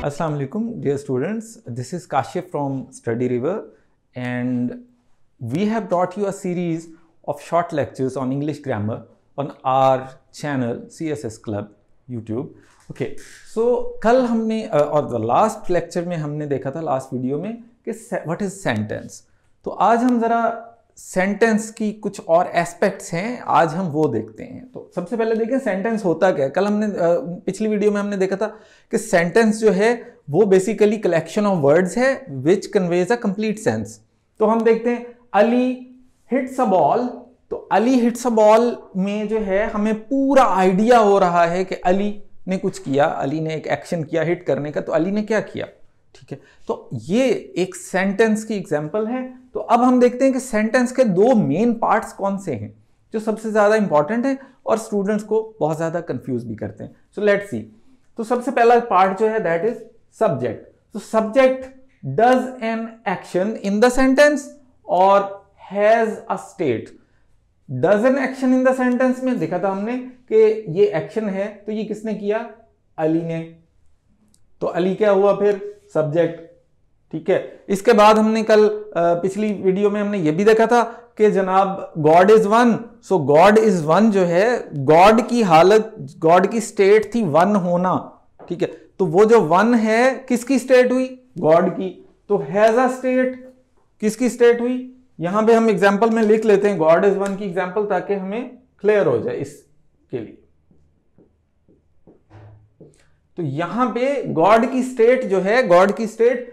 Assalamu alaikum, dear students. This is Kashif from Study River, and we have brought you a series of short lectures on English grammar on our channel CSS Club YouTube. Okay, so कल हमने और the last lecture में हमने देखा था last video में कि what is sentence. तो आज हम ज़रा सेंटेंस की कुछ और एस्पेक्ट्स हैं, आज हम वो देखते हैं। तो सबसे पहले देखें सेंटेंस होता क्या है। कल हमने पिछली वीडियो में हमने देखा था कि सेंटेंस जो है वो बेसिकली कलेक्शन ऑफ वर्ड्स है विच कन्वेज अ कंप्लीट सेंस। तो हम देखते हैं अली हिट्स अ बॉल। तो अली हिट्स अ बॉल में जो है हमें पूरा आइडिया हो रहा है कि अली ने कुछ किया, अली ने एक एक्शन किया हिट करने का, तो अली ने क्या किया, ठीक है। तो ये एक सेंटेंस की एग्जांपल है। तो अब हम देखते हैं कि सेंटेंस के दो मेन पार्ट्स कौन से हैं जो सबसे ज्यादा इंपॉर्टेंट है और स्टूडेंट्स को बहुत ज्यादा कंफ्यूज भी करते हैं। So let's see. तो सबसे पहला पार्ट जो है दैट इज सब्जेक्ट। तो subject does an action in the sentence और has a state. Does an action in the sentence में देखा था हमने कि ये एक्शन है, तो ये किसने किया, अली ने। तो अली क्या हुआ फिर, सब्जेक्ट, ठीक है। इसके बाद हमने कल पिछली वीडियो में हमने ये भी देखा था कि जनाब God is one. So God is one जो है, गॉड की हालत, गॉड की स्टेट थी वन होना, ठीक है। तो वो जो वन है किसकी स्टेट हुई, गॉड की। तो हैज अ स्टेट किसकी स्टेट हुई, यहां पे हम एग्जांपल में लिख लेते हैं गॉड इज वन की एग्जांपल ताकि हमें क्लियर हो जाए इसके लिए। तो यहां पे गॉड की स्टेट जो है, गॉड की स्टेट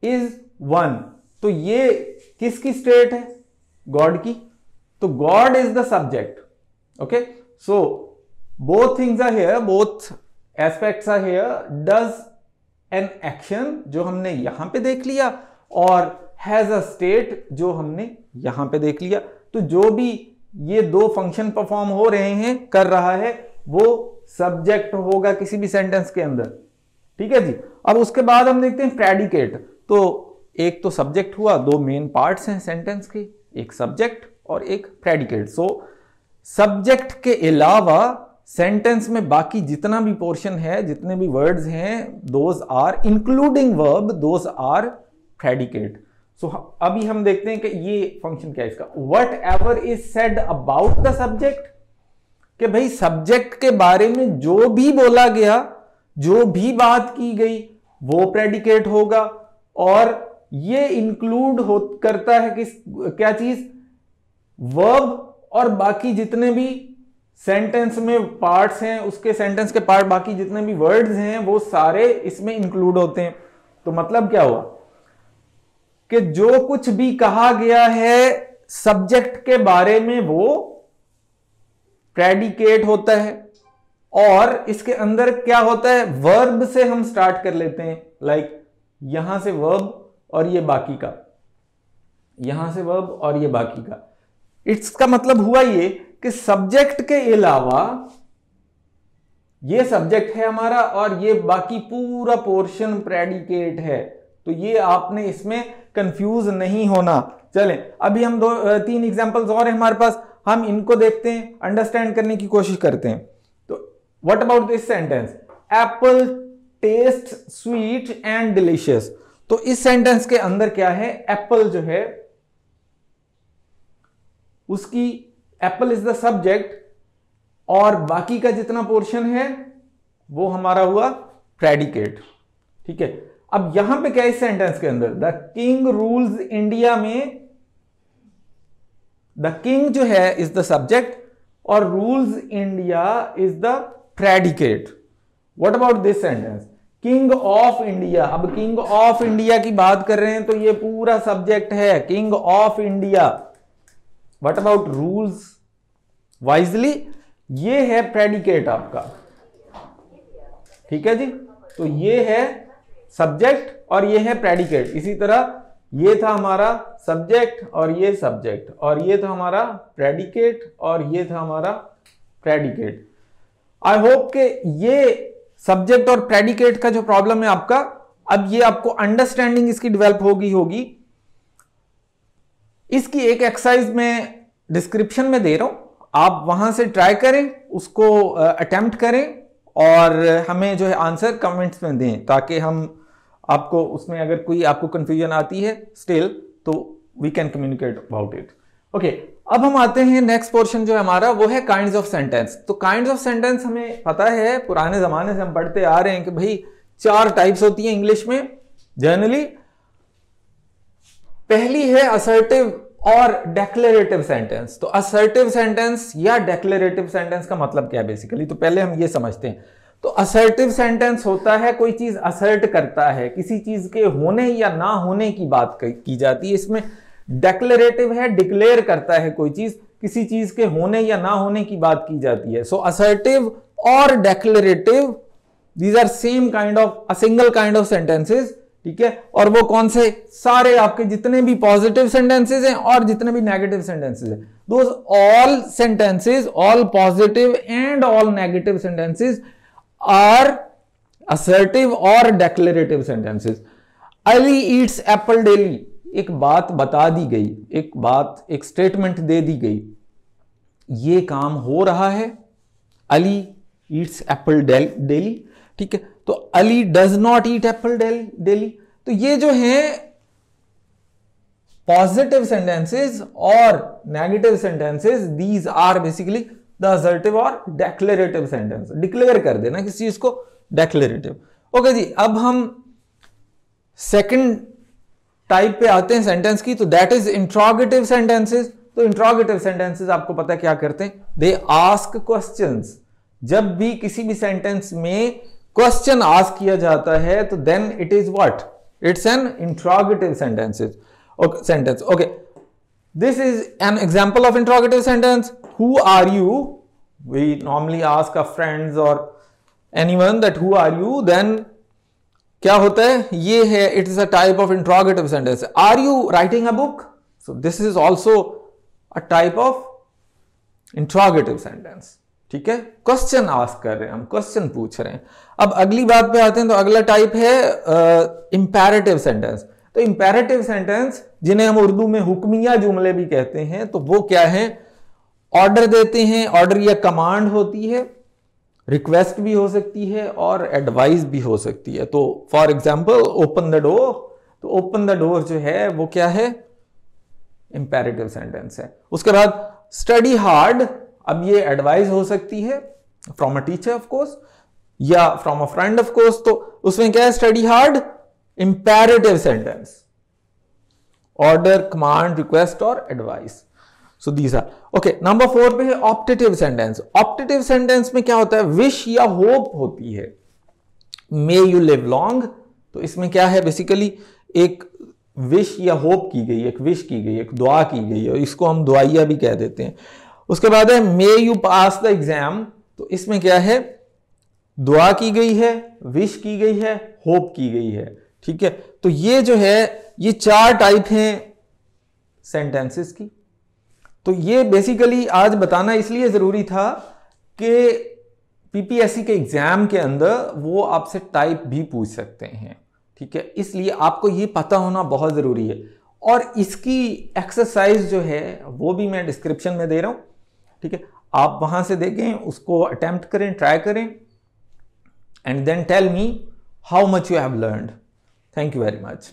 इज वन। तो ये किसकी स्टेट है, गॉड की। तो God is the subject. Okay, so both things are here, both aspects are here. Does an action जो हमने यहां पे देख लिया और हैज अ स्टेट जो हमने यहां पे देख लिया। तो जो भी ये दो फंक्शन परफॉर्म हो रहे हैं, कर रहा है, वो सब्जेक्ट होगा किसी भी सेंटेंस के अंदर, ठीक है जी। अब उसके बाद हम देखते हैं प्रेडिकेट। तो एक तो सब्जेक्ट हुआ, दो मेन पार्ट्स हैं सेंटेंस के, एक सब्जेक्ट और एक प्रेडिकेट। सो सब्जेक्ट के अलावा सेंटेंस में बाकी जितना भी पोर्शन है, जितने भी वर्ड्स हैं, those are including verb, those are predicate. So अभी हम देखते हैं कि ये फंक्शन क्या है इसका। What ever is said about the subject, कि भाई सब्जेक्ट के बारे में जो भी बोला गया, जो भी बात की गई, वो प्रेडिकेट होगा। और ये इंक्लूड करता है किस, क्या चीज, वर्ब और बाकी जितने भी सेंटेंस में पार्ट्स हैं, उसके सेंटेंस के पार्ट, बाकी जितने भी वर्ड्स हैं वो सारे इसमें इंक्लूड होते हैं। तो मतलब क्या हुआ कि जो कुछ भी कहा गया है सब्जेक्ट के बारे में वो प्रेडिकेट होता है। और इसके अंदर क्या होता है, वर्ब से हम स्टार्ट कर लेते हैं, लाइक यहां से वर्ब और ये बाकी का, यहां से वर्ब और ये बाकी का। इसका मतलब हुआ ये कि सब्जेक्ट के अलावा ये सब्जेक्ट है हमारा और ये बाकी पूरा पोर्शन प्रेडिकेट है। तो ये आपने इसमें कंफ्यूज नहीं होना। चलें अभी हम तीन एग्जांपल्स और हैं हमारे पास, हम इनको देखते हैं, अंडरस्टैंड करने की कोशिश करते हैं। तो what about this sentence, Apple test sweet and delicious. तो इस सेंटेंस के अंदर क्या है, एप्पल जो है उसकी, एप्पल इज द सब्जेक्ट और बाकी का जितना पोर्शन है वो हमारा हुआ प्रेडिकेट, ठीक है। अब यहां पे क्या है इस सेंटेंस के अंदर, द किंग रूल्स इंडिया में द किंग जो है इज द सब्जेक्ट और rules India is the predicate. What about this sentence, king of India. अब किंग ऑफ इंडिया की बात कर रहे हैं तो ये पूरा सब्जेक्ट है, king of India. What about rules wisely, ये है प्रेडिकेट आपका, ठीक है जी। तो ये है सब्जेक्ट और ये है प्रेडिकेट। इसी तरह ये था हमारा सब्जेक्ट और ये सब्जेक्ट, और ये था हमारा प्रेडिकेट और ये था हमारा प्रेडिकेट। आई होप कि ये सब्जेक्ट और प्रेडिकेट का जो प्रॉब्लम है आपका, अब ये आपको अंडरस्टैंडिंग इसकी डेवलप होगी। इसकी एक एक्सरसाइज में डिस्क्रिप्शन में दे रहा हूं, आप वहां से ट्राई करें, उसको अटेम्प्ट करें और हमें जो है आंसर कमेंट्स में दें, ताकि हम आपको उसमें अगर कोई आपको कंफ्यूजन आती है स्टिल, तो we can communicate about it. Okay, अब हम आते हैं नेक्स्ट पोर्शन जो है हमारा, वो है काइंड्स ऑफ सेंटेंस। तो काइंड्स ऑफ सेंटेंस हमें पता है, पुराने जमाने से हम पढ़ते आ रहे हैं कि भाई 4 टाइप्स होती हैं इंग्लिश में जनरली। पहली है असर्टिव और डेक्लेरेटिव सेंटेंस। तो असर्टिव सेंटेंस या डेक्लेरेटिव सेंटेंस का मतलब क्या है बेसिकली, तो पहले हम ये समझते हैं। तो असर्टिव सेंटेंस होता है कोई चीज असर्ट करता है, किसी चीज के होने या ना होने की बात की जाती है। इसमें डेक्लेरेटिव है, डिक्लेयर करता है कोई चीज, किसी चीज के होने या ना होने की बात की जाती है। सो असर्टिव और declarative, these are same kind of a single kind of sentences, ठीक है। और वो कौन से, सारे आपके जितने भी पॉजिटिव सेंटेंसेस हैं और जितने भी नेगेटिव सेंटेंसेस हैं, those all sentences, all positive and all negative sentences are assertive और declarative sentences. Ali eats apple daily, एक बात बता दी गई, एक बात, एक स्टेटमेंट दे दी गई, ये काम हो रहा है, अली ईट्स एप्पल डेली, ठीक है। तो Ali does not eat apple daily. तो ये जो है पॉजिटिव सेंटेंसेस और negative sentences, these are basically the assertive और डेक्लेरेटिव सेंटेंस। डिक्लेयर कर देना किसी चीज को, डेक्लेरेटिव। ओके जी, अब हम सेकंड टाइप पे आते हैं सेंटेंस की, तो दैट इज इंट्रोगेटिव सेंटेंसेस। तो इंट्रोगेटिव सेंटेंसेस आपको पता है क्या करते हैं, दे आस्क क्वेश्चंस। जब भी किसी भी सेंटेंस में क्वेश्चन आस्क किया जाता है, तो then it is what, it's an interrogative sentences sentence. Okay, this is an example of interrogative sentence. Who are you, we normally ask a friends और anyone that who are you, then क्या होता है, ये है, it is a type of interrogative sentence. Are you writing a book, so this is also a type of interrogative sentence, ठीक है। Question ask कर रहे हैं हम, क्वेश्चन पूछ रहे हैं। अब अगली बात पे आते हैं, तो अगला टाइप है इंपेरेटिव सेंटेंस। तो इंपेरेटिव सेंटेंस, जिन्हें हम उर्दू में हुक्मिया जुमले भी कहते हैं, तो वो क्या है, ऑर्डर देते हैं, ऑर्डर या कमांड होती है, रिक्वेस्ट भी हो सकती है और एडवाइस भी हो सकती है। तो for example open the door, तो ओपन द डोर जो है वो क्या है, इंपेरेटिव सेंटेंस है। उसके बाद स्टडी हार्ड, अब ये एडवाइस हो सकती है from a teacher of course या from a friend of course, तो उसमें क्या है, study hard, imperative sentence, order, command, request और advice. So these are okay. Number 4 पे है ऑप्टेटिव सेंटेंस। ऑप्टेटिव सेंटेंस में क्या होता है, विश या होप होती है। मे यू लिव लॉन्ग, तो इसमें क्या है, बेसिकली एक विश या होप की गई, एक विश की गई, एक दुआ की गई है, इसको हम दुआइया भी कह देते हैं। उसके बाद है may you pass the exam, तो इसमें क्या है, दुआ की गई है, विश की गई है, होप की गई है, ठीक है। तो ये जो है, ये 4 टाइप हैं सेंटेंसेस की। तो ये बेसिकली आज बताना इसलिए जरूरी था कि पीपीएससी के एग्जाम के अंदर वो आपसे टाइप भी पूछ सकते हैं, ठीक है। इसलिए आपको ये पता होना बहुत जरूरी है। और इसकी एक्सरसाइज जो है वो भी मैं डिस्क्रिप्शन में दे रहा हूं, ठीक है। आप वहां से देखें, उसको अटेम्प्ट करें, ट्राई करें, and then tell me how much you have learned. Thank you very much.